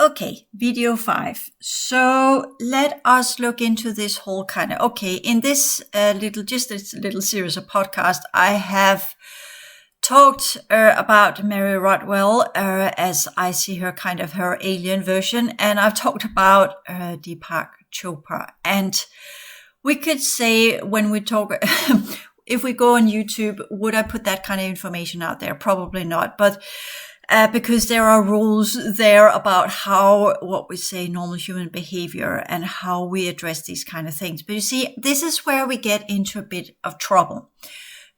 Okay, video 5. So let us look into this whole kind of, in this little series of podcast, I have talked about Mary Rodwell as I see her kind of her alien version, and I've talked about Deepak Chopra. And we could say when we talk, if we go on YouTube, would I put that kind of information out there? Probably not, but because there are rules there about what we say normal human behavior and how we address these kind of things. But you see, this is where we get into a bit of trouble.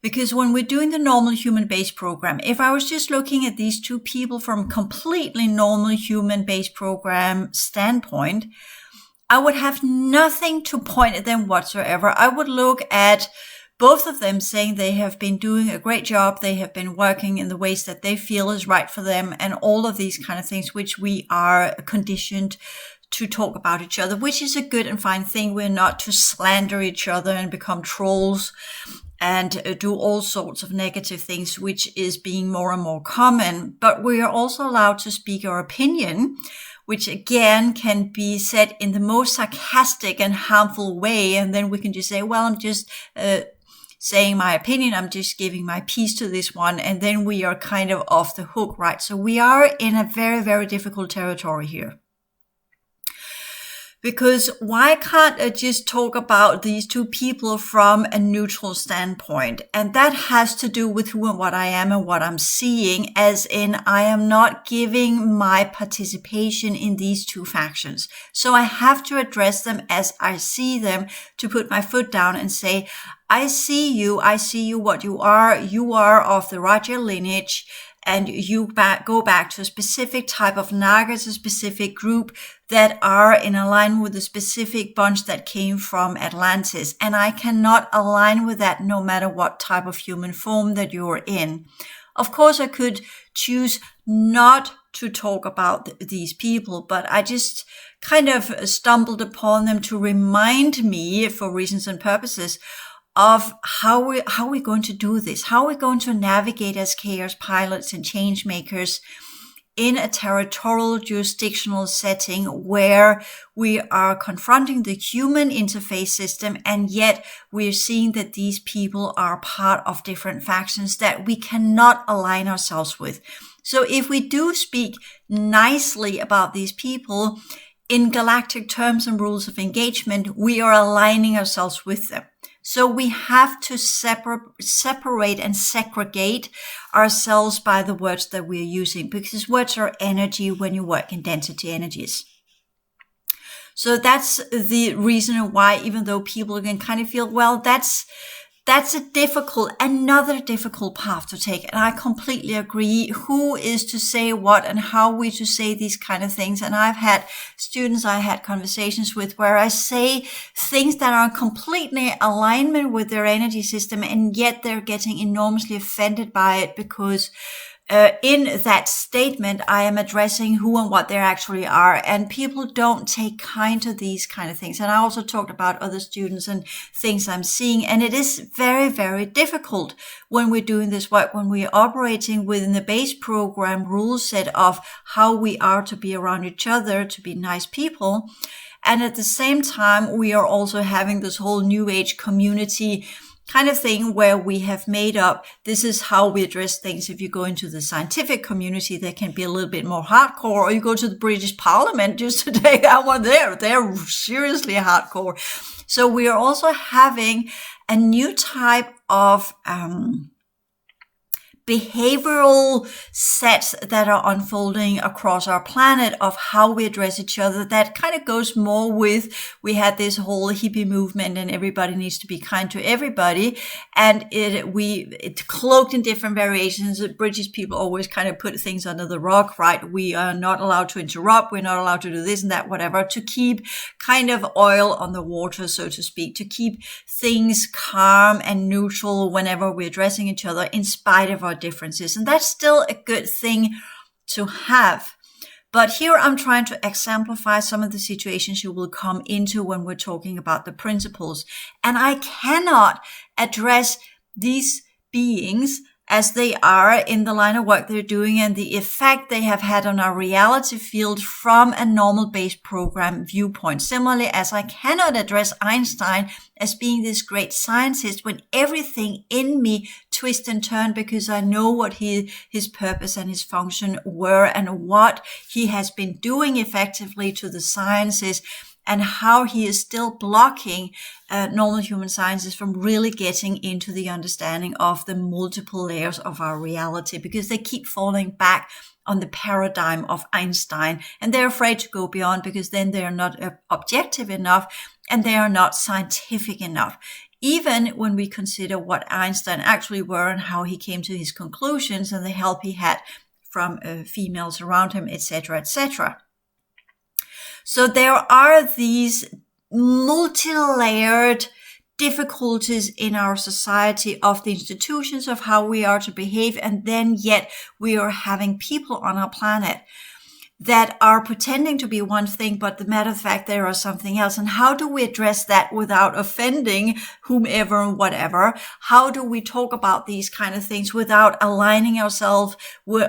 Because when we're doing the normal human-based program, if I was just looking at these two people from completely normal human-based program standpoint, I would have nothing to point at them whatsoever. I would look at both of them saying they have been doing a great job. They have been working in the ways that they feel is right for them, and all of these kind of things, which we are conditioned to talk about each other, which is a good and fine thing. We're not to slander each other and become trolls and do all sorts of negative things, which is being more and more common. But we are also allowed to speak our opinion, which again can be said in the most sarcastic and harmful way. And then we can just say, well, I'm just saying my opinion. I'm just giving my piece to this one. And then we are kind of off the hook, right? So we are in a very, very difficult territory here. Because why can't I just talk about these two people from a neutral standpoint? And that has to do with who and what I am and what I'm seeing, as in I am not giving my participation in these two factions. So I have to address them as I see them, to put my foot down and say, I see you what you are of the Raja lineage, and you go back to a specific type of Nagas, a specific group that are in alignment with a specific bunch that came from Atlantis. And I cannot align with that no matter what type of human form that you're in. Of course, I could choose not to talk about these people, but I just kind of stumbled upon them to remind me, for reasons and purposes, of how we're going to do this, how we're going to navigate as chaos pilots and change makers in a territorial jurisdictional setting where we are confronting the human interface system, and yet we're seeing that these people are part of different factions that we cannot align ourselves with. So if we do speak nicely about these people in galactic terms and rules of engagement, we are aligning ourselves with them. So we have to separate and segregate ourselves by the words that we're using, because words are energy when you work in density energies. So that's the reason why, even though people can kind of feel, well, that's another difficult path to take. And I completely agree. Who is to say what and how we to say these kind of things? And I've had students I had conversations with where I say things that are completely alignment with their energy system, and yet they're getting enormously offended by it because in that statement, I am addressing who and what they actually are, and people don't take kind to these kind of things. And I also talked about other students and things I'm seeing, and it is very, very difficult when we're doing this work, when we're operating within the base program rule set of how we are to be around each other, to be nice people. And at the same time, we are also having this whole new age community kind of thing where we have made up, this is how we address things. If you go into the scientific community, they can be a little bit more hardcore, or you go to the British Parliament just to take out one there. They're seriously hardcore. So we are also having a new type of behavioral sets that are unfolding across our planet of how we address each other. That kind of goes more with, we had this whole hippie movement and everybody needs to be kind to everybody. And it's cloaked in different variations. British people always kind of put things under the rug, right? We are not allowed to interrupt. We're not allowed to do this and that, whatever, to keep kind of oil on the water, so to speak, to keep things calm and neutral whenever we're addressing each other in spite of our differences. And that's still a good thing to have. But here I'm trying to exemplify some of the situations you will come into when we're talking about the principles. And I cannot address these beings as they are in the line of work they're doing and the effect they have had on our reality field from a normal-based program viewpoint. Similarly, as I cannot address Einstein as being this great scientist when everything in me twists and turns because I know what his purpose and his function were and what he has been doing effectively to the sciences, and how he is still blocking normal human sciences from really getting into the understanding of the multiple layers of our reality, because they keep falling back on the paradigm of Einstein, and they're afraid to go beyond because then they are not objective enough and they are not scientific enough. Even when we consider what Einstein actually were and how he came to his conclusions and the help he had from females around him, etc., etc. So there are these multi-layered difficulties in our society of the institutions of how we are to behave, and then yet we are having people on our planet that are pretending to be one thing, but the matter of fact, they are something else. And how do we address that without offending whomever and whatever? How do we talk about these kind of things without aligning ourselves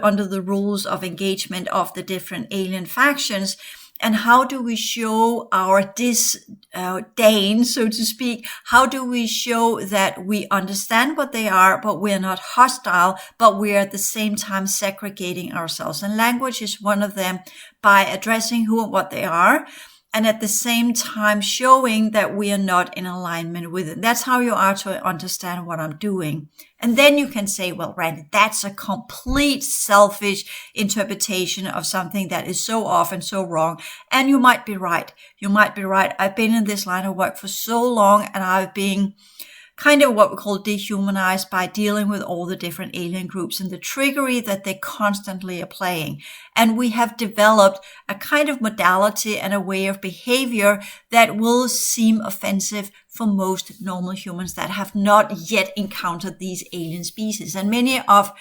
under the rules of engagement of the different alien factions? And how do we show our disdain, so to speak? How do we show that we understand what they are, but we're not hostile, but we're at the same time segregating ourselves? And language is one of them, by addressing who and what they are, and at the same time showing that we are not in alignment with it. That's how you are to understand what I'm doing. And then you can say, well, Randy, that's a complete selfish interpretation of something that is so off and so wrong. And you might be right. You might be right. I've been in this line of work for so long, and I've been kind of what we call dehumanized by dealing with all the different alien groups and the trickery that they constantly are playing. And we have developed a kind of modality and a way of behavior that will seem offensive for most normal humans that have not yet encountered these alien species. And many of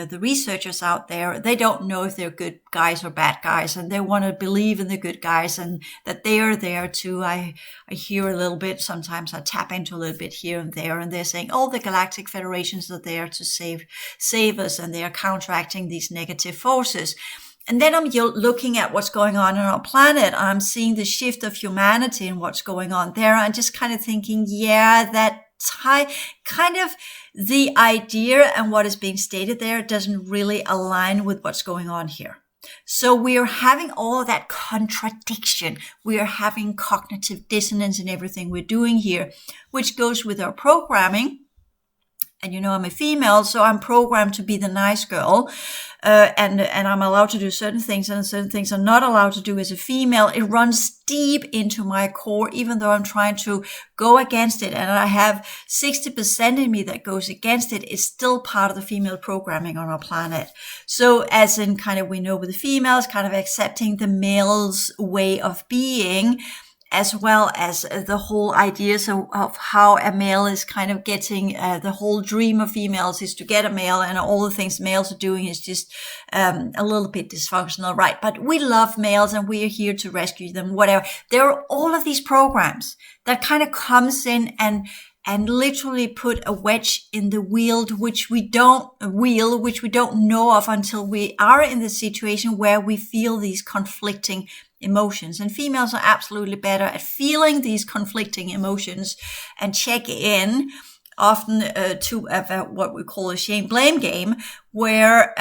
the researchers out there, they don't know if they're good guys or bad guys, and they want to believe in the good guys and that they are there too. I hear a little bit, sometimes I tap into a little bit here and there, and they're saying, oh, the galactic federations are there to save us, and they are counteracting these negative forces. And then I'm looking at what's going on our planet. I'm seeing the shift of humanity and what's going on there. I'm just kind of thinking, yeah, that kind of the idea and what is being stated there doesn't really align with what's going on here. So we are having all of that contradiction. We are having cognitive dissonance in everything we're doing here, which goes with our programming. And you know, I'm a female, so I'm programmed to be the nice girl. And I'm allowed to do certain things, and certain things I'm not allowed to do as a female. It runs deep into my core, even though I'm trying to go against it. And I have 60% in me that goes against it. It's still part of the female programming on our planet. So as in kind of, we know with the females, kind of accepting the male's way of being, as well as the whole ideas of how a male is kind of getting, the whole dream of females is to get a male, and all the things males are doing is just a little bit dysfunctional, right? But we love males and we are here to rescue them, whatever. There are all of these programs that kind of comes in and literally put a wedge in the wheel, which we don't know of until we are in the situation where we feel these conflicting emotions. And females are absolutely better at feeling these conflicting emotions and check in often to what we call a shame-blame game, where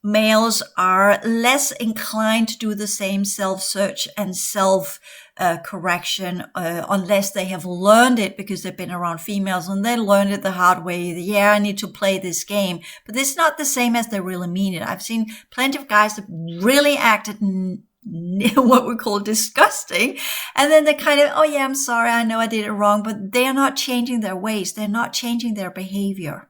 males are less inclined to do the same self-search and self-correction unless they have learned it because they've been around females and they learned it the hard way. Yeah, I need to play this game. But it's not the same as they really mean it. I've seen plenty of guys that really acted what we call disgusting, and then they kind of, oh yeah, I'm sorry, I know I did it wrong, but they're not changing their ways, they're not changing their behavior.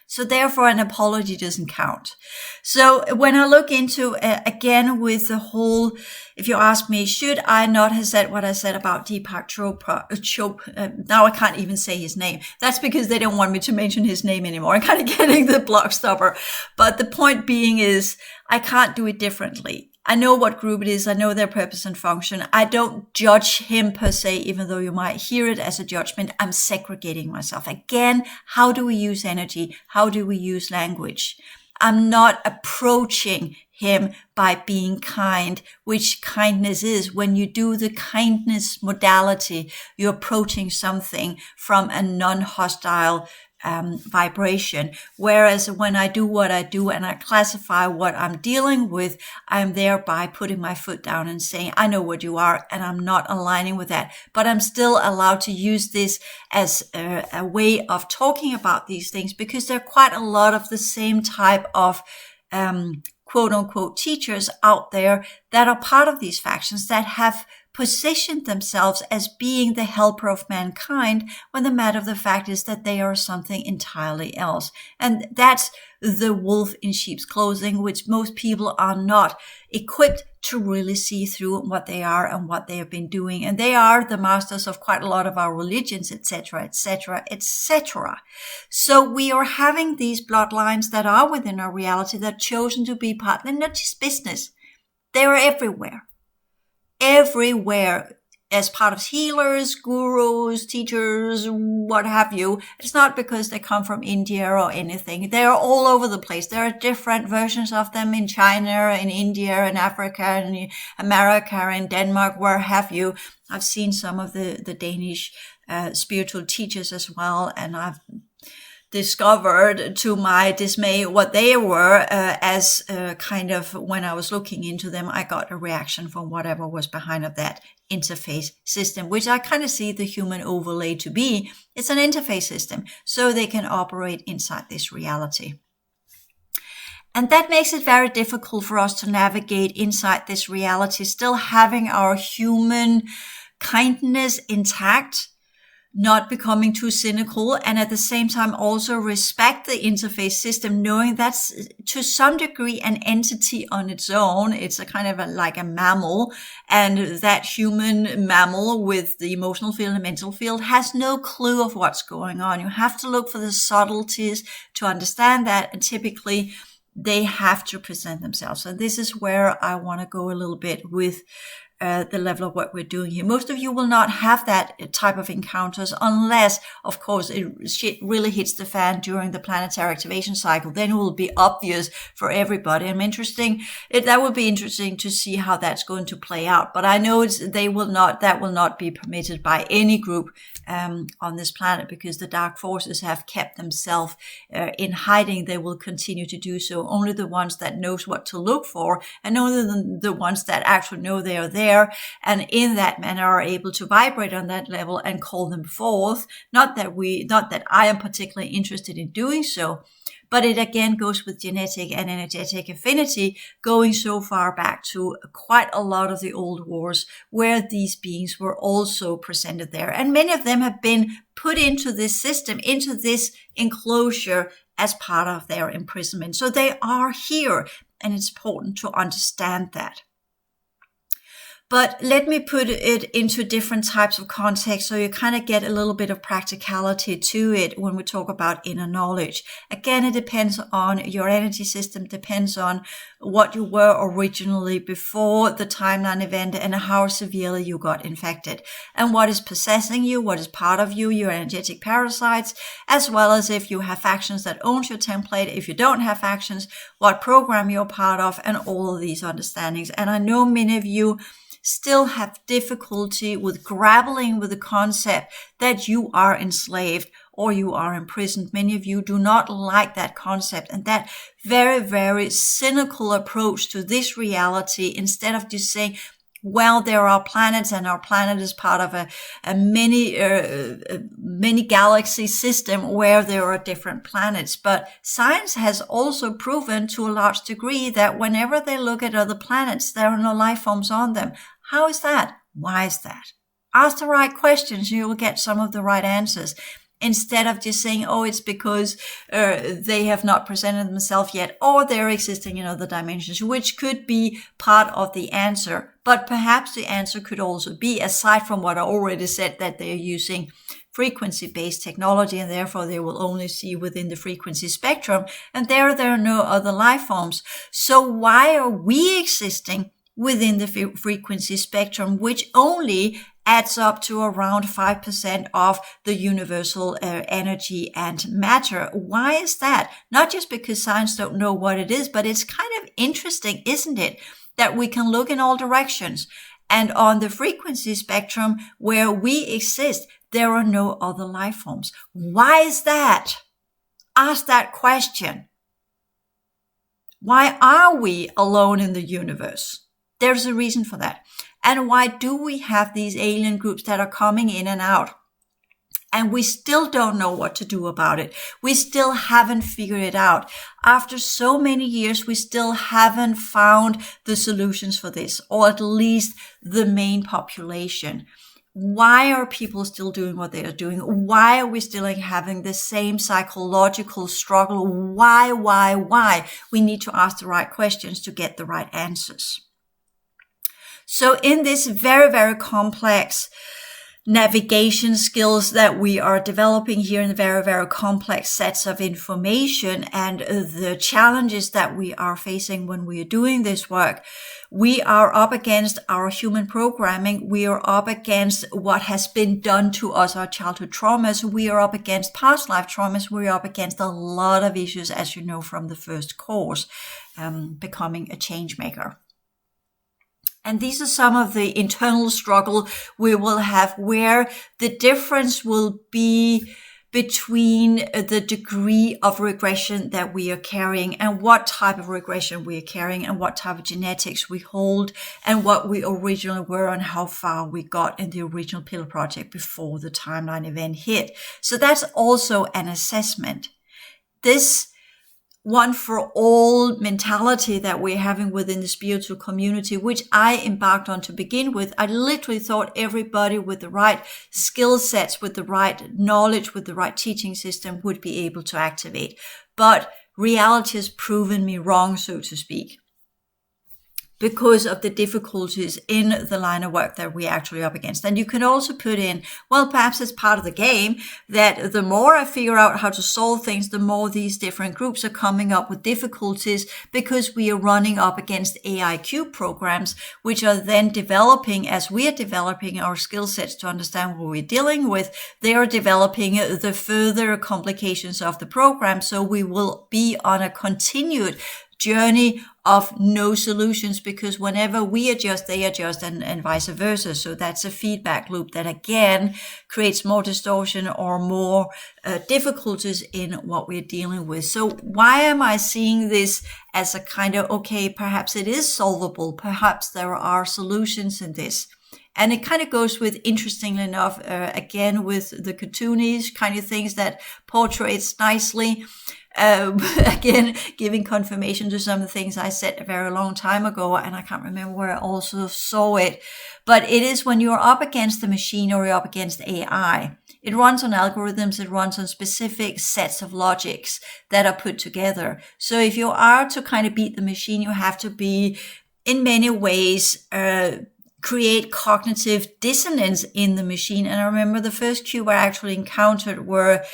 So therefore an apology doesn't count. So when I look into again with the whole, if you ask me, should I not have said what I said about Deepak Chopra, now I can't even say his name. That's because they don't want me to mention his name anymore. I'm kind of getting the block stopper. But the point being is, I can't do it differently. I know what group it is. I know their purpose and function. I don't judge him per se, even though you might hear it as a judgment. I'm segregating myself. Again, how do we use energy? How do we use language? I'm not approaching him by being kind, which kindness is. When you do the kindness modality, you're approaching something from a non-hostile vibration. Whereas when I do what I do and I classify what I'm dealing with, I'm thereby putting my foot down and saying, I know what you are, and I'm not aligning with that. But I'm still allowed to use this as a way of talking about these things, because there are quite a lot of the same type of quote unquote teachers out there that are part of these factions that have positioned themselves as being the helper of mankind, when the matter of the fact is that they are something entirely else. And that's the wolf in sheep's clothing, which most people are not equipped to really see through what they are and what they have been doing. And they are the masters of quite a lot of our religions, etc., etc., etc. So we are having these bloodlines that are within our reality that are chosen to be part. They're not just business. They are everywhere. Everywhere, as part of healers, gurus, teachers, what have you. It's not because they come from India or anything. They're all over the place. There are different versions of them in China, in India, in Africa, in America, in Denmark, where have you. I've seen some of the Danish spiritual teachers as well, and I've discovered to my dismay what they were as kind of, when I was looking into them, I got a reaction from whatever was behind of that interface system, which I kind of see the human overlay to be. It's an interface system, so they can operate inside this reality. And that makes it very difficult for us to navigate inside this reality, still having our human kindness intact, not becoming too cynical, and at the same time also respect the interface system, knowing that's to some degree an entity on its own. It's a kind of like a mammal, and that human mammal with the emotional field and mental field has no clue of what's going on. You have to look for the subtleties to understand that, and typically they have to present themselves. And this is where I want to go a little bit with the level of what we're doing here. Most of you will not have that type of encounters unless, of course, shit really hits the fan during the planetary activation cycle. Then it will be obvious for everybody. That will be interesting to see how that's going to play out. But I know that will not be permitted by any group on this planet, because the dark forces have kept themselves in hiding. They will continue to do so. Only the ones that knows what to look for, and only the ones that actually know they are there, and in that manner are able to vibrate on that level and call them forth. Not that I am particularly interested in doing so, but it again goes with genetic and energetic affinity, going so far back to quite a lot of the old wars where these beings were also presented there. And many of them have been put into this system, into this enclosure as part of their imprisonment. So they are here, and it's important to understand that. But let me put it into different types of context so you kind of get a little bit of practicality to it when we talk about inner knowledge. Again, it depends on your energy system, depends on what you were originally before the timeline event and how severely you got infected, and what is possessing you, what is part of you, your energetic parasites, as well as if you have factions that owns your template, if you don't have factions, what program you're part of, and all of these understandings. And I know many of you still have difficulty with grappling with the concept that you are enslaved or you are imprisoned. Many of you do not like that concept and that very, very cynical approach to this reality, instead of just saying, well, there are planets, and our planet is part of a many galaxy system where there are different planets. But science has also proven to a large degree that whenever they look at other planets, there are no life forms on them. How is that? Why is that? Ask the right questions, you will get some of the right answers. Instead of just saying, oh, it's because they have not presented themselves yet, or they're existing in other dimensions, which could be part of the answer. But perhaps the answer could also be, aside from what I already said, that they're using frequency-based technology, and therefore they will only see within the frequency spectrum, and there are no other life forms. So why are we existing within the frequency spectrum, which only adds up to around 5% of the universal energy and matter? Why is that? Not just because science don't know what it is, but it's kind of interesting, isn't it, that we can look in all directions. And on the frequency spectrum where we exist, there are no other life forms. Why is that? Ask that question. Why are we alone in the universe? There's a reason for that. And why do we have these alien groups that are coming in and out? And we still don't know what to do about it. We still haven't figured it out. After so many years, we still haven't found the solutions for this, or at least the main population. Why are people still doing what they are doing? Why are we still having the same psychological struggle? Why? We need to ask the right questions to get the right answers. So in this very, very complex navigation skills that we are developing here in the very, very complex sets of information and the challenges that we are facing when we are doing this work, we are up against our human programming. We are up against what has been done to us, our childhood traumas. We are up against past life traumas. We are up against a lot of issues, as you know from the first course, becoming a changemaker. And these are some of the internal struggle we will have, where the difference will be between the degree of regression that we are carrying and what type of regression we are carrying and what type of genetics we hold and what we originally were and how far we got in the original pill project before the timeline event hit. So that's also an assessment. This one for all mentality that we're having within the spiritual community, which I embarked on to begin with. I literally thought everybody with the right skill sets, with the right knowledge, with the right teaching system would be able to activate. But reality has proven me wrong, so to speak, because of the difficulties in the line of work that we're actually up against. And you can also put in, well, perhaps it's part of the game that the more I figure out how to solve things, the more these different groups are coming up with difficulties, because we are running up against AIQ programs, which are then developing, as we are developing our skill sets to understand what we're dealing with, they are developing the further complications of the program. So we will be on a continued journey of no solutions, because whenever we adjust, they adjust, and vice versa. So that's a feedback loop that again creates more distortion or more difficulties in what we're dealing with. So why am I seeing this as a kind of, okay, perhaps it is solvable, perhaps there are solutions in this? And it kind of goes with, interestingly enough, again, with the cartoonish kind of things that portrays nicely. Again, giving confirmation to some of the things I said a very long time ago, and I can't remember where I also saw it. But it is when you're up against the machine or you're up against AI. It runs on algorithms, it runs on specific sets of logics that are put together. So if you are to kind of beat the machine, you have to be, in many ways, create cognitive dissonance in the machine. And I remember the first cube I actually encountered were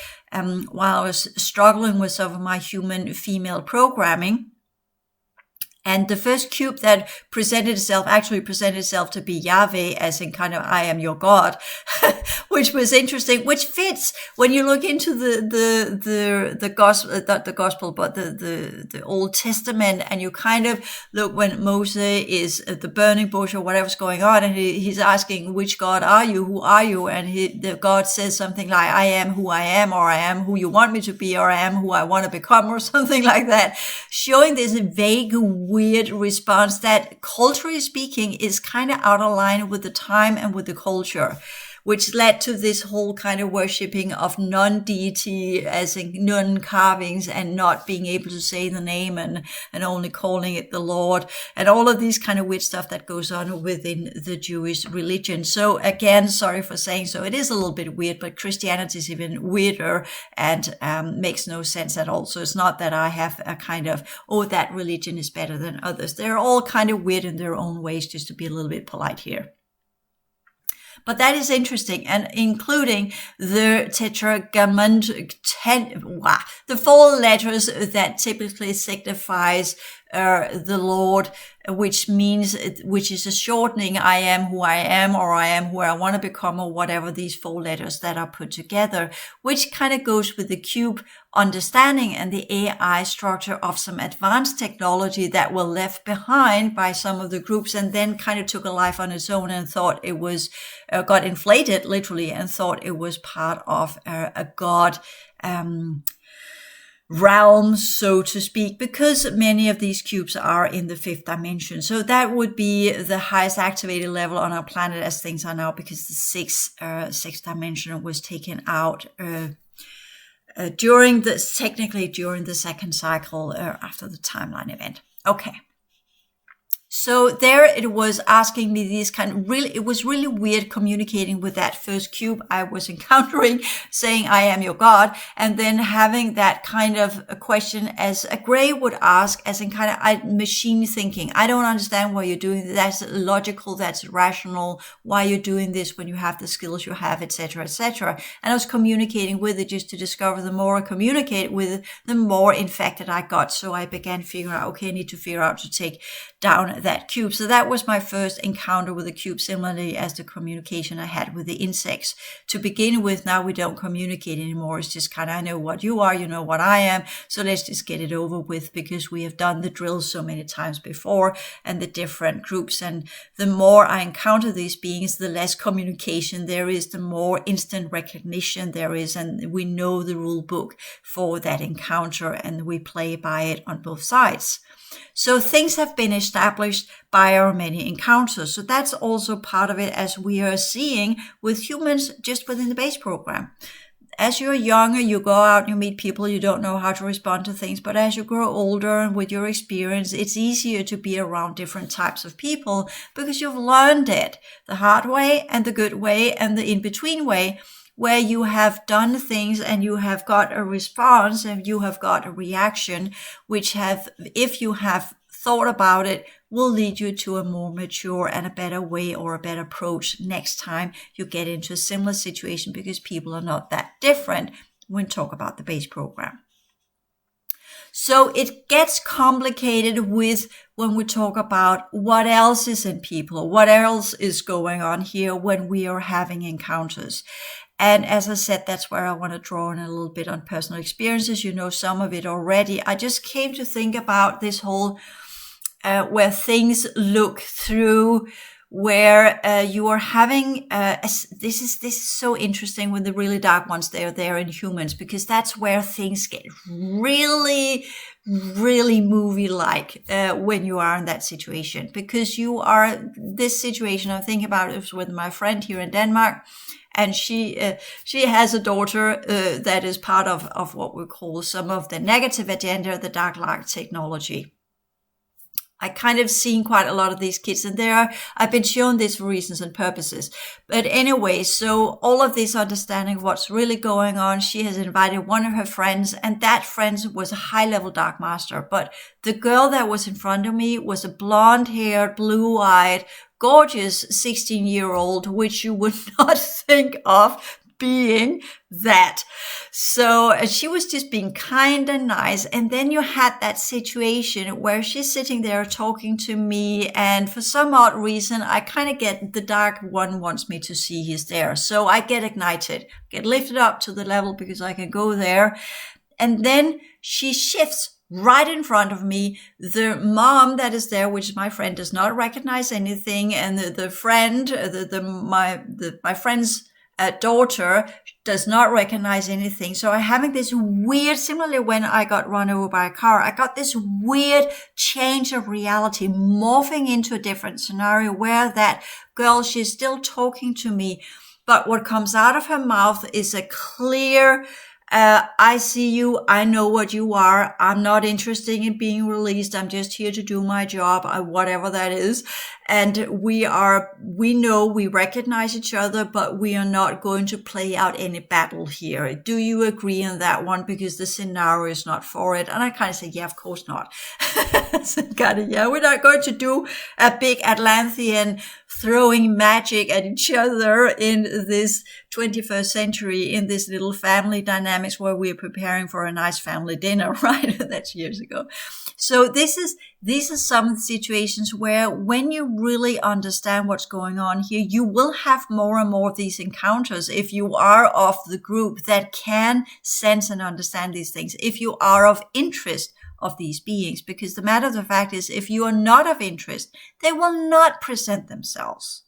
while I was struggling with some of my human female programming. And the first cube that presented itself to be Yahweh, as in kind of, I am your God, which was interesting, which fits when you look into the gospel, not the gospel, but the Old Testament, and you kind of look when Moses is at the burning bush or whatever's going on, and he's asking, which God are you? Who are you? And the God says something like, I am who I am, or I am who you want me to be, or I am who I want to become, or something like that, showing this vague, weird response that, culturally speaking, is kind of out of line with the time and with the culture, which led to this whole kind of worshipping of non-deity, as in non-carvings, and not being able to say the name and only calling it the Lord, and all of these kind of weird stuff that goes on within the Jewish religion. So again, sorry for saying so, it is a little bit weird, but Christianity is even weirder and makes no sense at all. So it's not that I have a kind of, oh, that religion is better than others. They're all kind of weird in their own ways, just to be a little bit polite here. But that is interesting, and including the tetragrammaton, the 4 letters that typically signifies the Lord, which is a shortening, I am who I am, or I am who I want to become, or whatever, these 4 letters that are put together, which kind of goes with the cube understanding and the AI structure of some advanced technology that were left behind by some of the groups, and then kind of took a life on its own and thought it was, got inflated literally, and thought it was part of a God realm, so to speak, because many of these cubes are in the 5th dimension. So that would be the highest activated level on our planet as things are now, because the 6th dimension was taken out during the 2nd cycle after the timeline event. Okay. So there it was asking me these it was really weird communicating with that first cube I was encountering, saying, I am your God, and then having that kind of a question as a gray would ask, as in machine thinking. I don't understand why you're doing this. That's logical, that's rational. Why you're doing this when you have the skills you have, etc., etc. And I was communicating with it just to discover the more I communicate with it, the more infected I got. So I began figuring out, okay, I need to figure out to take down that cube. So that was my first encounter with the cube, similarly as the communication I had with the insects. To begin with, now we don't communicate anymore. It's just I know what you are, you know what I am. So let's just get it over with, because we have done the drill so many times before, and the different groups. And the more I encounter these beings, the less communication there is, the more instant recognition there is. And we know the rule book for that encounter, and we play by it on both sides. So things have been established by our many encounters. So that's also part of it, as we are seeing with humans just within the base program. As you're younger, you go out, you meet people, you don't know how to respond to things. But as you grow older and with your experience, it's easier to be around different types of people, because you've learned it the hard way and the good way and the in-between way, where you have done things and you have got a response and you have got a reaction, which if you have thought about it, will lead you to a more mature and a better way or a better approach next time you get into a similar situation, because people are not that different when talk about the base program. So it gets complicated when we talk about what else is in people, what else is going on here when we are having encounters. And as I said, that's where I want to draw in a little bit on personal experiences. You know some of it already. I just came to think about this whole where things look through, where you are having this is so interesting when the really dark ones, they're there in humans, because that's where things get really, really movie-like when you are in that situation, because you are this situation. I'm thinking about it with my friend here in Denmark. And she has a daughter that is part of what we call some of the negative agenda, the dark light technology. I kind of seen quite a lot of these kids, and I've been shown this for reasons and purposes. But anyway, so all of this understanding of what's really going on, she has invited one of her friends, and that friend was a high-level dark master. But the girl that was in front of me was a blonde-haired, blue-eyed, gorgeous 16-year-old, which you would not think of being that. So she was just being kind and nice. And then you had that situation where she's sitting there talking to me, and for some odd reason, I kind of get the dark one wants me to see he's there. So I get ignited, get lifted up to the level because I can go there. And then she shifts right in front of me. The mom that is there, which is my friend, does not recognize anything, and the friend, my friend's daughter does not recognize anything. So I'm having this weird, similarly when I got run over by a car, I got this weird change of reality, morphing into a different scenario where that girl, she's still talking to me, but what comes out of her mouth is a clear I see you. I know what you are. I'm not interested in being released. I'm just here to do my job, whatever that is. And we know we recognize each other, but we are not going to play out any battle here. Do you agree on that one? Because the scenario is not for it. And I kind of say, yeah, of course not. So yeah, we're not going to do a big Atlantean throwing magic at each other in this 21st century, in this little family dynamics where we're preparing for a nice family dinner, right? That's years ago. So these are some situations where when you really understand what's going on here, you will have more and more of these encounters if you are of the group that can sense and understand these things, if you are of interest of these beings, because the matter of the fact is, if you are not of interest, they will not present themselves.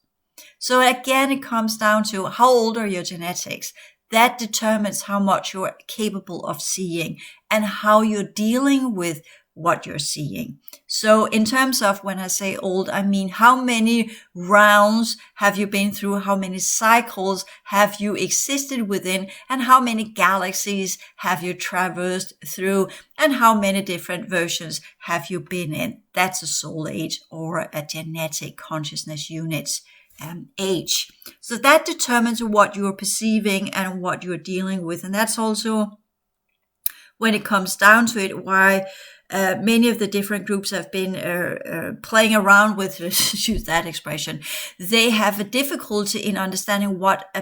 So again, it comes down to how old are your genetics. That determines how much you're capable of seeing and how you're dealing with what you're seeing. So in terms of when I say old, I mean how many rounds have you been through, how many cycles have you existed within, and how many galaxies have you traversed through, and how many different versions have you been in. That's a soul age or a genetic consciousness unit's age. So that determines what you're perceiving and what you're dealing with. And that's also, when it comes down to it, why many of the different groups have been playing around with, let's use that expression. They have a difficulty in understanding what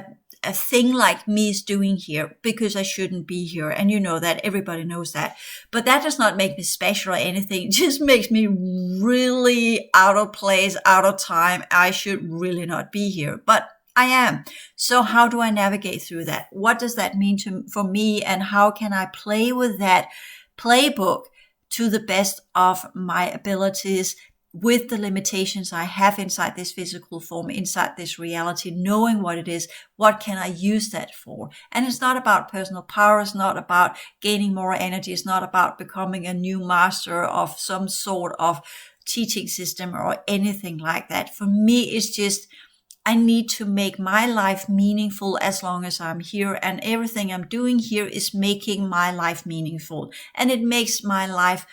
a thing like me is doing here, because I shouldn't be here. And you know that, everybody knows that. But that does not make me special or anything. It just makes me really out of place, out of time. I should really not be here, but I am. So how do I navigate through that? What does that mean for me? And how can I play with that playbook to the best of my abilities, with the limitations I have inside this physical form, inside this reality, knowing what it is, what can I use that for? And it's not about personal power. It's not about gaining more energy. It's not about becoming a new master of some sort of teaching system or anything like that. For me, it's just, I need to make my life meaningful as long as I'm here, and everything I'm doing here is making my life meaningful, and it makes my life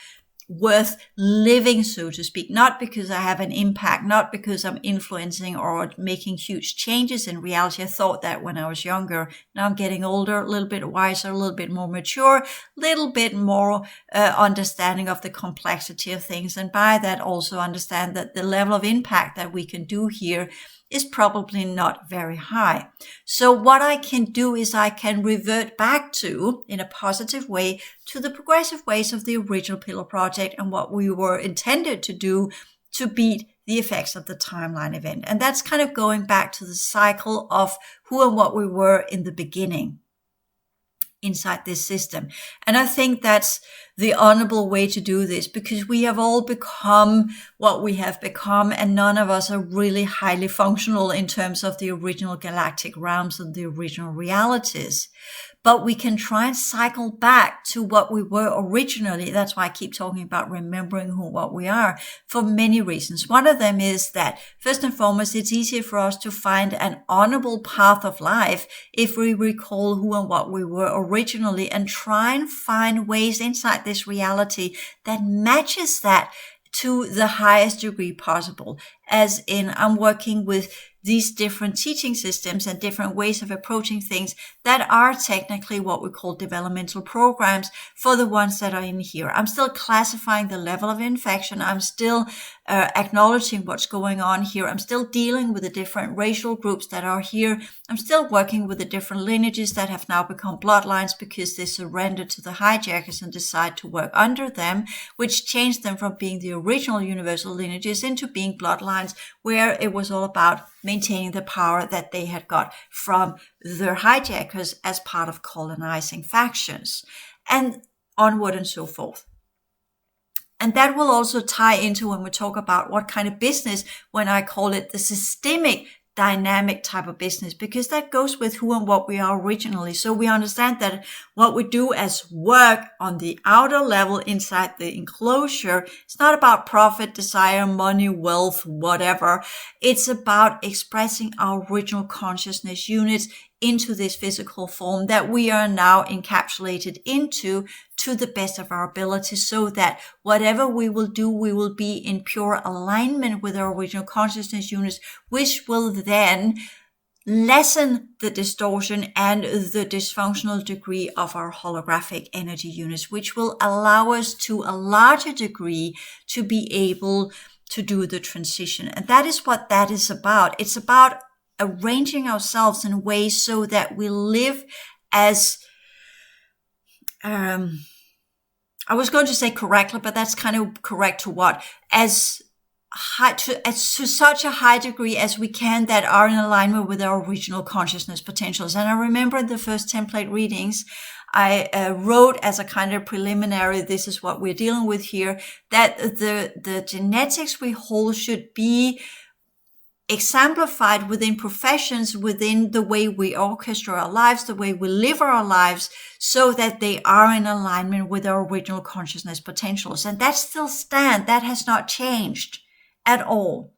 worth living, so to speak, not because I have an impact, not because I'm influencing or making huge changes in reality. I thought that when I was younger. Now I'm getting older, a little bit wiser, a little bit more mature, a little bit more understanding of the complexity of things, and by that also understand that the level of impact that we can do here is probably not very high. So what I can do is I can revert back to, in a positive way, to the progressive ways of the original Pillar Project and what we were intended to do to beat the effects of the timeline event. And that's kind of going back to the cycle of who and what we were in the beginning inside this system. And I think that's the honorable way to do this, because we have all become what we have become, and none of us are really highly functional in terms of the original galactic realms and the original realities. But we can try and cycle back to what we were originally. That's why I keep talking about remembering what we are, for many reasons. One of them is that, first and foremost, it's easier for us to find an honorable path of life if we recall who and what we were originally, and try and find ways inside this reality that matches that to the highest degree possible. As in, I'm working with these different teaching systems and different ways of approaching things that are technically what we call developmental programs for the ones that are in here. I'm still classifying the level of infection. I'm still acknowledging what's going on here. I'm still dealing with the different racial groups that are here. I'm still working with the different lineages that have now become bloodlines because they surrendered to the hijackers and decide to work under them, which changed them from being the original universal lineages into being bloodlines, where it was all about maintaining the power that they had got from their hijackers as part of colonizing factions, and onward and so forth. And that will also tie into when we talk about what kind of business, when I call it the systemic dynamic type of business, because that goes with who and what we are originally. So we understand that what we do as work on the outer level inside the enclosure, it's not about profit, desire, money, wealth, whatever. It's about expressing our original consciousness units into this physical form that we are now encapsulated into, to the best of our ability, so that whatever we will do, we will be in pure alignment with our original consciousness units, which will then lessen the distortion and the dysfunctional degree of our holographic energy units, which will allow us to a larger degree to be able to do the transition. And that is what that is about. It's about arranging ourselves in ways so that we live as, I was going to say correctly, but that's kind of correct to what? As to such a high degree as we can, that are in alignment with our original consciousness potentials. And I remember in the first template readings, I wrote as a kind of preliminary, this is what we're dealing with here, that the genetics we hold should be exemplified within professions, within the way we orchestrate our lives, the way we live our lives, so that they are in alignment with our original consciousness potentials. And that still stands. That has not changed at all.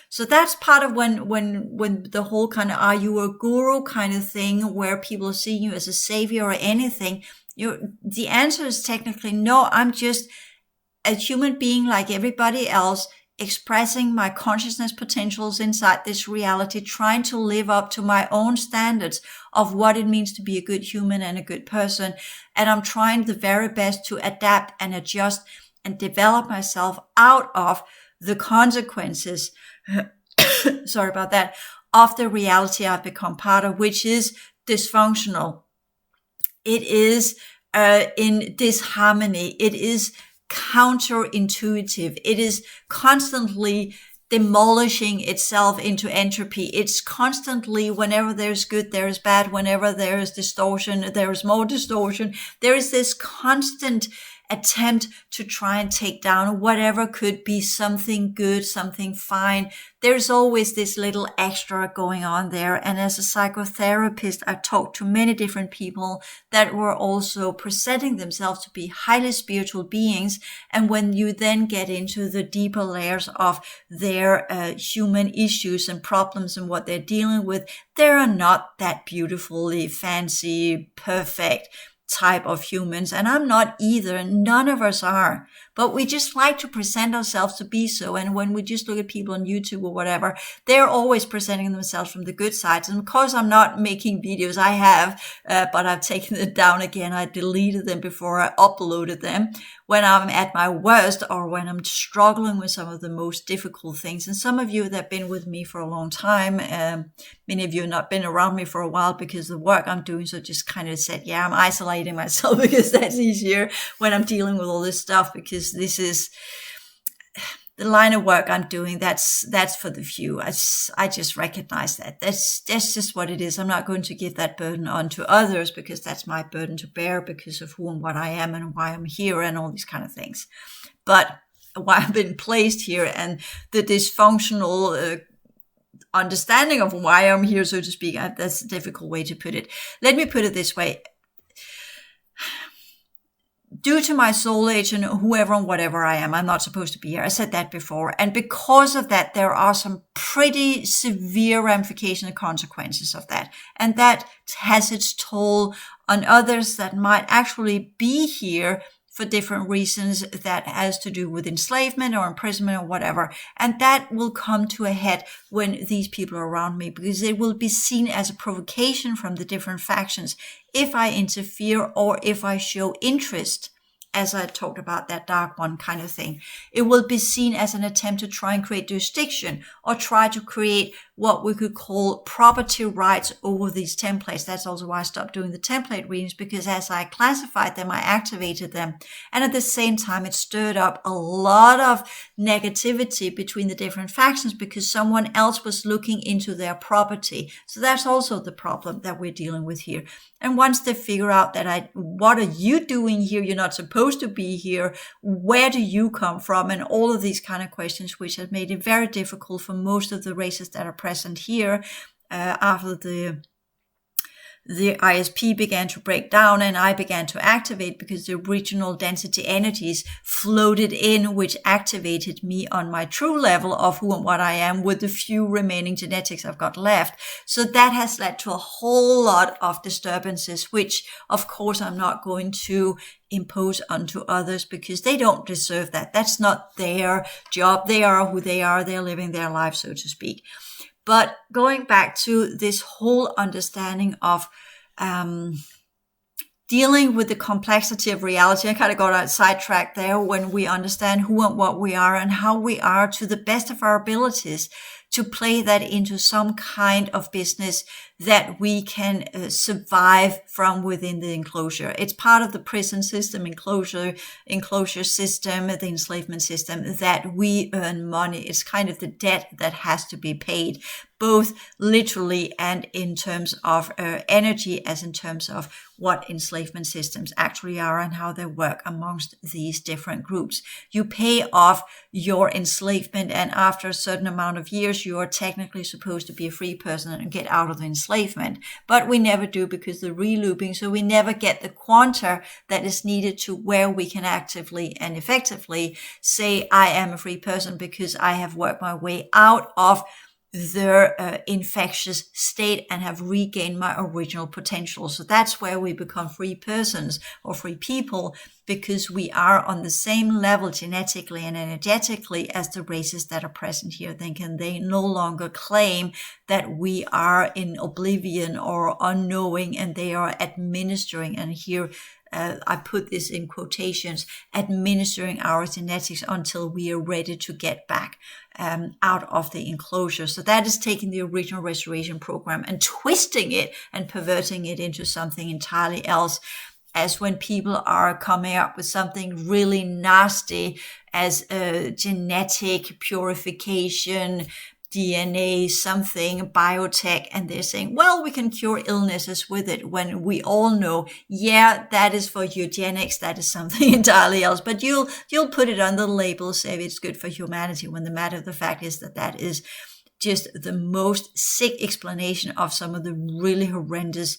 So that's part of when the whole kind of, are you a guru kind of thing, where people see you as a savior or anything, the answer is technically no. I'm just a human being like everybody else, expressing my consciousness potentials inside this reality, trying to live up to my own standards of what it means to be a good human and a good person. And I'm trying the very best to adapt and adjust and develop myself out of the consequences, sorry about that, of the reality I've become part of, which is dysfunctional. It is in disharmony. It is counterintuitive. It is constantly demolishing itself into entropy. It's constantly, whenever there's good, there is bad. Whenever there is distortion, there is more distortion. There is this constant attempt to try and take down whatever could be something good, something fine. There's always this little extra going on there. And as a psychotherapist, I talked to many different people that were also presenting themselves to be highly spiritual beings. And when you then get into the deeper layers of their human issues and problems and what they're dealing with, they are not that beautifully fancy, perfect type of humans. And I'm not either. None of us are. But we just like to present ourselves to be so. And when we just look at people on YouTube or whatever, they're always presenting themselves from the good sides. And of course, I'm not making videos. I have, but I've taken it down again. I deleted them before I uploaded them when I'm at my worst or when I'm struggling with some of the most difficult things. And some of you that have been with me for a long time, many of you have not been around me for a while because of the work I'm doing. So just kind of said, yeah, I'm isolating myself because that's easier when I'm dealing with all this stuff, because this is the line of work I'm doing. That's for the few. I just recognize that. That's just what it is. I'm not going to give that burden on to others, because that's my burden to bear because of who and what I am and why I'm here and all these kind of things. But why I've been placed here and the dysfunctional understanding of why I'm here, so to speak, that's a difficult way to put it. Let me put it this way. Due to my soul age and whoever and whatever I am, I'm not supposed to be here. I said that before. And because of that, there are some pretty severe ramifications and consequences of that. And that has its toll on others that might actually be here for different reasons that has to do with enslavement or imprisonment or whatever. And that will come to a head when these people are around me, because it will be seen as a provocation from the different factions if I interfere or if I show interest, as I talked about that dark one kind of thing. It will be seen as an attempt to try and create jurisdiction or try to create what we could call property rights over these templates. That's also why I stopped doing the template readings, because as I classified them, I activated them. And at the same time, it stirred up a lot of negativity between the different factions because someone else was looking into their property. So that's also the problem that we're dealing with here. And once they figure out that what are you doing here? You're not supposed to be here. Where do you come from? And all of these kind of questions, which has made it very difficult for most of the races that are present here after the the ISP began to break down and I began to activate because the original density energies floated in, which activated me on my true level of who and what I am with the few remaining genetics I've got left. So that has led to a whole lot of disturbances, which of course I'm not going to impose onto others because they don't deserve that. That's not their job. They are who they are. They're living their life, so to speak. But going back to this whole understanding of dealing with the complexity of reality, I kind of got sidetracked there when we understand who and what we are and how we are to the best of our abilities to play that into some kind of business that we can survive from within the enclosure. It's part of the prison system, enclosure system, the enslavement system, that we earn money. It's kind of the debt that has to be paid, both literally and in terms of energy, as in terms of what enslavement systems actually are and how they work amongst these different groups. You pay off your enslavement, and after a certain amount of years, you are technically supposed to be a free person and get out of the enslavement. But we never do because the relooping, so we never get the quanta that is needed to where we can actively and effectively say, I am a free person because I have worked my way out of their infectious state and have regained my original potential. So that's where we become free persons or free people, because we are on the same level genetically and energetically as the races that are present here. Then can they no longer claim that we are in oblivion or unknowing and they are administering, and here I put this in quotations, administering our genetics until we are ready to get back out of the enclosure. So that is taking the original restoration program and twisting it and perverting it into something entirely else. As when people are coming up with something really nasty as a genetic purification, DNA, something, biotech, and they're saying, well, we can cure illnesses with it, when we all know, yeah, that is for eugenics, that is something entirely else. But you'll put it on the label, say it's good for humanity, when the matter of the fact is that that is just the most sick explanation of some of the really horrendous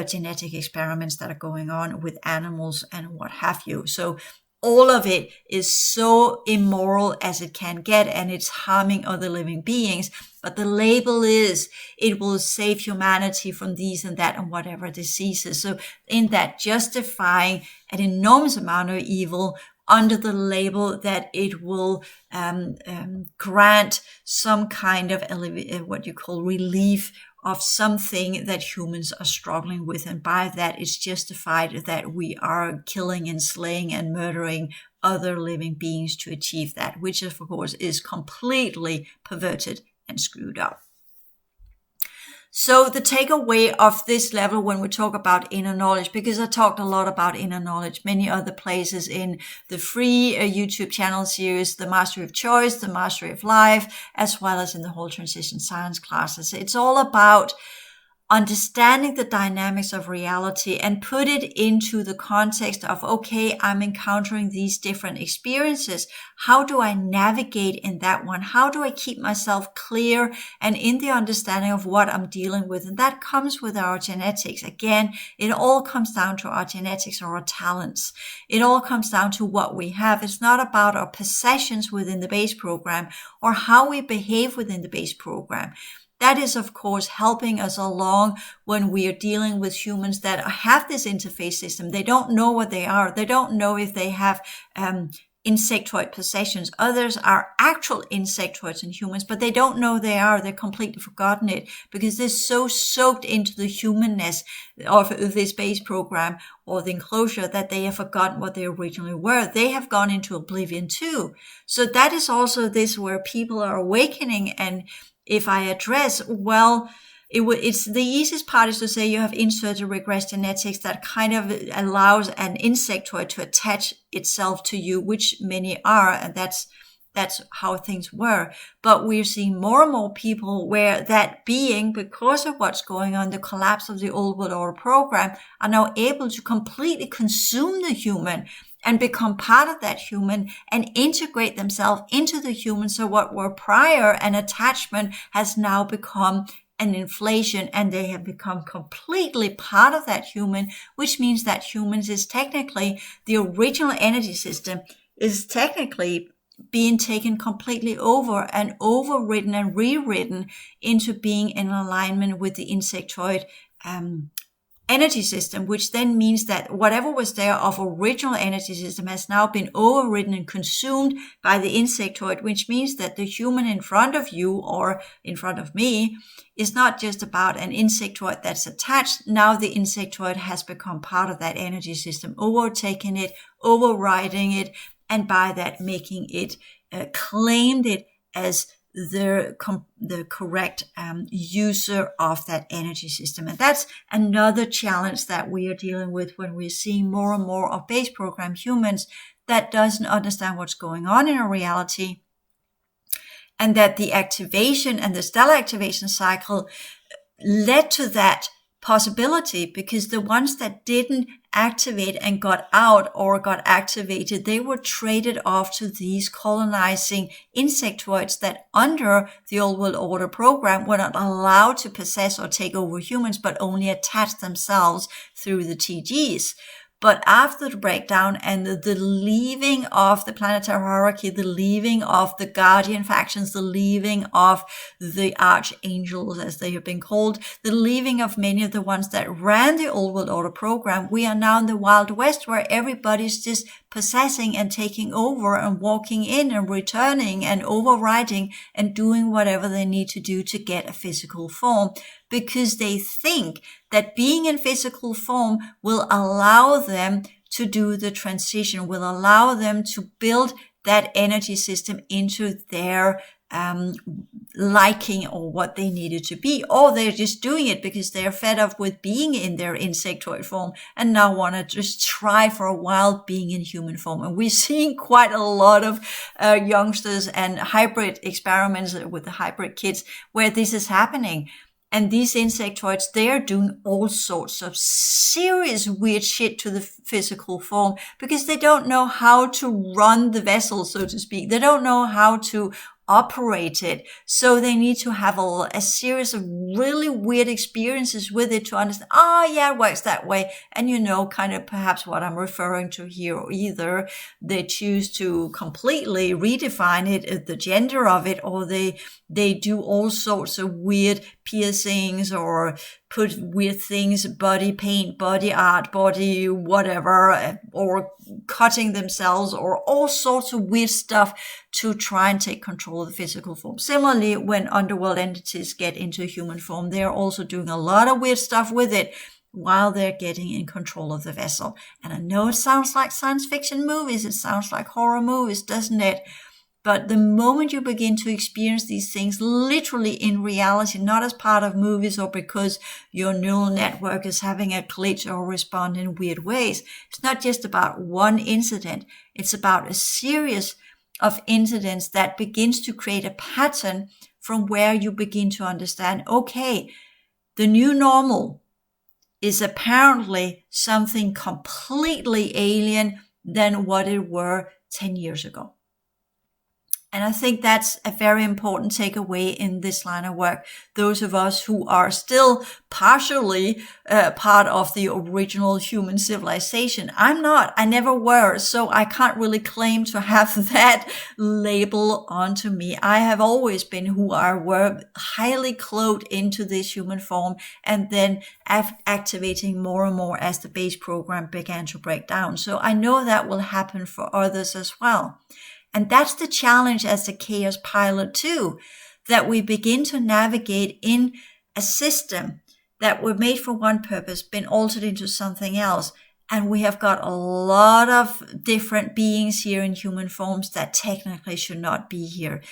genetic experiments that are going on with animals and what have you. So all of it is so immoral as it can get, and it's harming other living beings. But the label is, it will save humanity from these and that and whatever diseases. So in that, justifying an enormous amount of evil under the label that it will grant some kind of what you call relief of something that humans are struggling with. And by that, it's justified that we are killing and slaying and murdering other living beings to achieve that, which of course is completely perverted and screwed up. So the takeaway of this level when we talk about inner knowledge, because I talked a lot about inner knowledge, many other places in the free YouTube channel series, The Mastery of Choice, The Mastery of Life, as well as in the whole transition science classes. It's all about understanding the dynamics of reality and put it into the context of, okay, I'm encountering these different experiences. How do I navigate in that one? How do I keep myself clear and in the understanding of what I'm dealing with? And that comes with our genetics. Again, it all comes down to our genetics or our talents. It all comes down to what we have. It's not about our possessions within the base program or how we behave within the base program. That is, of course, helping us along when we are dealing with humans that have this interface system. They don't know what they are. They don't know if they have insectoid possessions. Others are actual insectoids in humans, but they don't know they are. They've completely forgotten it because they're so soaked into the humanness of this base program or the enclosure that they have forgotten what they originally were. They have gone into oblivion too. So that is also this where people are awakening. And if I address, well, it's the easiest part is to say you have inserted regress genetics that kind of allows an insectoid to attach itself to you, which many are, and that's how things were. But we're seeing more and more people where that being, because of what's going on, the collapse of the old world order program, are now able to completely consume the human and become part of that human and integrate themselves into the human. So what were prior an attachment has now become and inflation, and they have become completely part of that human, which means that humans is technically, the original energy system is technically being taken completely over and overridden and rewritten into being in alignment with the insectoid energy system, which then means that whatever was there of original energy system has now been overridden and consumed by the insectoid, which means that the human in front of you or in front of me is not just about an insectoid that's attached. Now the insectoid has become part of that energy system, overtaking it, overriding it, and by that making it claimed it as the correct user of that energy system. And that's another challenge that we are dealing with when we're seeing more and more of base program humans that doesn't understand what's going on in our reality, and that the activation and the stellar activation cycle led to that possibility, because the ones that didn't activate and got out or got activated, they were traded off to these colonizing insectoids that under the old world order program were not allowed to possess or take over humans, but only attach themselves through the TGs. But after the breakdown and the leaving of the planetary hierarchy, the leaving of the guardian factions, the leaving of the archangels, as they have been called, the leaving of many of the ones that ran the old world order program, we are now in the Wild West, where everybody's just possessing and taking over and walking in and returning and overriding and doing whatever they need to do to get a physical form, because they think that being in physical form will allow them to do the transition, will allow them to build that energy system into their liking or what they needed to be, or they're just doing it because they're fed up with being in their insectoid form and now want to just try for a while being in human form. And we're seeing quite a lot of youngsters and hybrid experiments with the hybrid kids where this is happening. And these insectoids, they're doing all sorts of serious weird shit to the physical form because they don't know how to run the vessel, so to speak. They don't know how to operate it. So they need to have a series of really weird experiences with it to understand, yeah, it works that way. And kind of perhaps what I'm referring to here, or either they choose to completely redefine it, the gender of it, or they do all sorts of weird piercings or put weird things, body paint, body art, body whatever, or cutting themselves, or all sorts of weird stuff to try and take control of the physical form. Similarly, when underworld entities get into human form, they're also doing a lot of weird stuff with it while they're getting in control of the vessel. And I know it sounds like science fiction movies, it sounds like horror movies, doesn't it? But the moment you begin to experience these things literally in reality, not as part of movies or because your neural network is having a glitch or respond in weird ways, it's not just about one incident. It's about a series of incidents that begins to create a pattern from where you begin to understand, okay, the new normal is apparently something completely alien than what it were 10 years ago. And I think that's a very important takeaway in this line of work. Those of us who are still partially part of the original human civilization. I'm not. I never were. So I can't really claim to have that label onto me. I have always been who I were, highly clothed into this human form, and then activating more and more as the base program began to break down. So I know that will happen for others as well. And that's the challenge as a chaos pilot too, that we begin to navigate in a system that were made for one purpose, been altered into something else. And we have got a lot of different beings here in human forms that technically should not be here.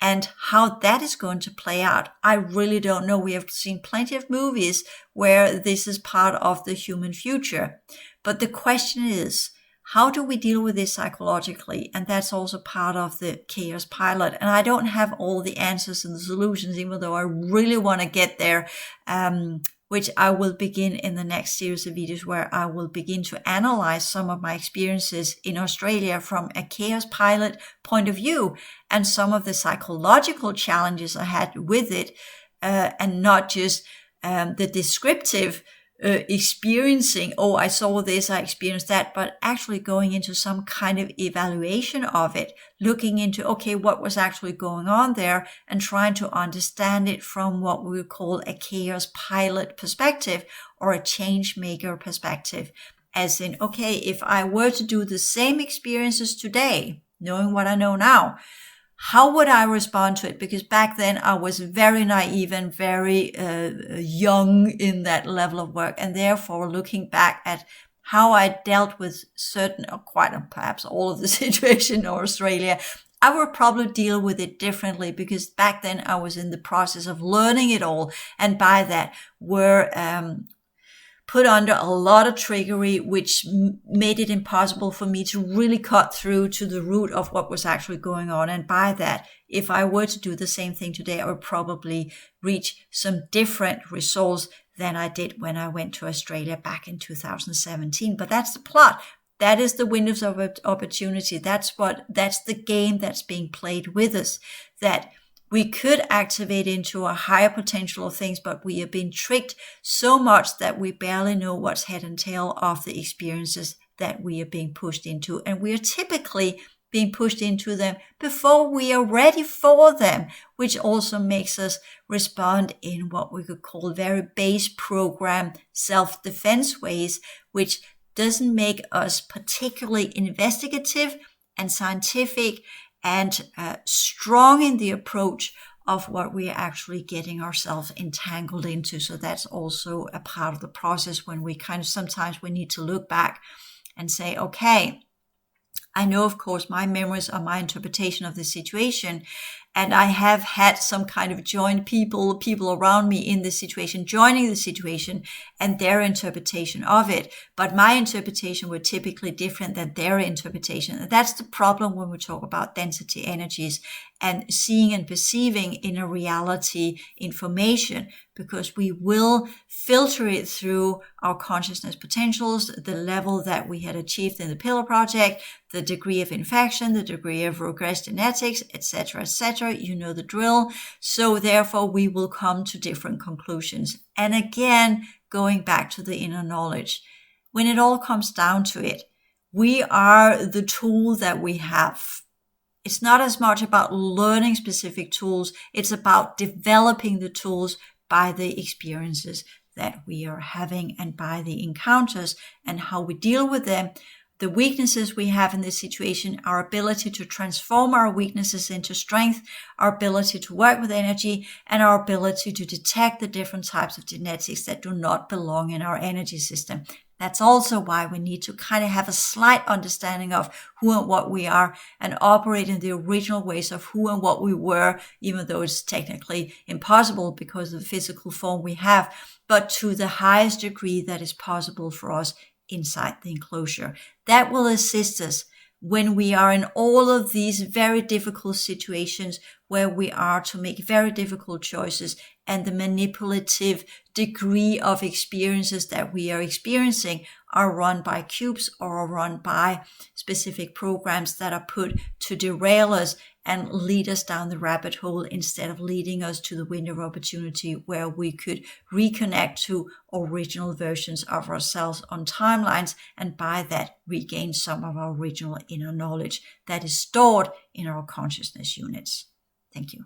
And how that is going to play out, I really don't know. We have seen plenty of movies where this is part of the human future. But the question is, how do we deal with this psychologically? And that's also part of the chaos pilot. And I don't have all the answers and the solutions, even though I really want to get there, which I will begin in the next series of videos, where I will begin to analyze some of my experiences in Australia from a chaos pilot point of view and some of the psychological challenges I had with it and not just the descriptive experiencing, oh, I saw this, I experienced that, but actually going into some kind of evaluation of it, looking into, okay, what was actually going on there, and trying to understand it from what we would call a chaos pilot perspective or a changemaker perspective. As in, okay, if I were to do the same experiences today, knowing what I know now, how would I respond to it? Because back then I was very naive and very young in that level of work. And therefore, looking back at how I dealt with certain, or quite perhaps all of the situation in Australia, I would probably deal with it differently, because back then I was in the process of learning it all. And by that were put under a lot of trickery, which made it impossible for me to really cut through to the root of what was actually going on. And by that, if I were to do the same thing today, I would probably reach some different results than I did when I went to Australia back in 2017. But that's the plot. That is the windows of opportunity. That's the game that's being played with us, that we could activate into a higher potential of things, but we have been tricked so much that we barely know what's head and tail of the experiences that we are being pushed into. And we are typically being pushed into them before we are ready for them, which also makes us respond in what we could call very base program self-defense ways, which doesn't make us particularly investigative and scientific and strong in the approach of what we are actually getting ourselves entangled into. So that's also a part of the process when we sometimes we need to look back and say, okay, I know, of course, my memories are my interpretation of the situation. And I have had some kind of joined people around me in this situation, joining the situation and their interpretation of it. But my interpretation were typically different than their interpretation. And that's the problem when we talk about density energies and seeing and perceiving in a reality information, because we will filter it through our consciousness potentials, the level that we had achieved in the Pillar Project, the degree of infection, the degree of regressed genetics, etc., etc. You know the drill. So therefore, we will come to different conclusions. And again, going back to the inner knowledge, when it all comes down to it, we are the tool that we have. It's not as much about learning specific tools. It's about developing the tools by the experiences that we are having and by the encounters and how we deal with them. The weaknesses we have in this situation, our ability to transform our weaknesses into strength, our ability to work with energy, and our ability to detect the different types of genetics that do not belong in our energy system. That's also why we need to kind of have a slight understanding of who and what we are and operate in the original ways of who and what we were, even though it's technically impossible because of the physical form we have, but to the highest degree that is possible for us inside the enclosure. That will assist us when we are in all of these very difficult situations where we are to make very difficult choices, and the manipulative degree of experiences that we are experiencing are run by cubes or are run by specific programs that are put to derail us and lead us down the rabbit hole instead of leading us to the window of opportunity where we could reconnect to original versions of ourselves on timelines, and by that regain some of our original inner knowledge that is stored in our consciousness units. Thank you.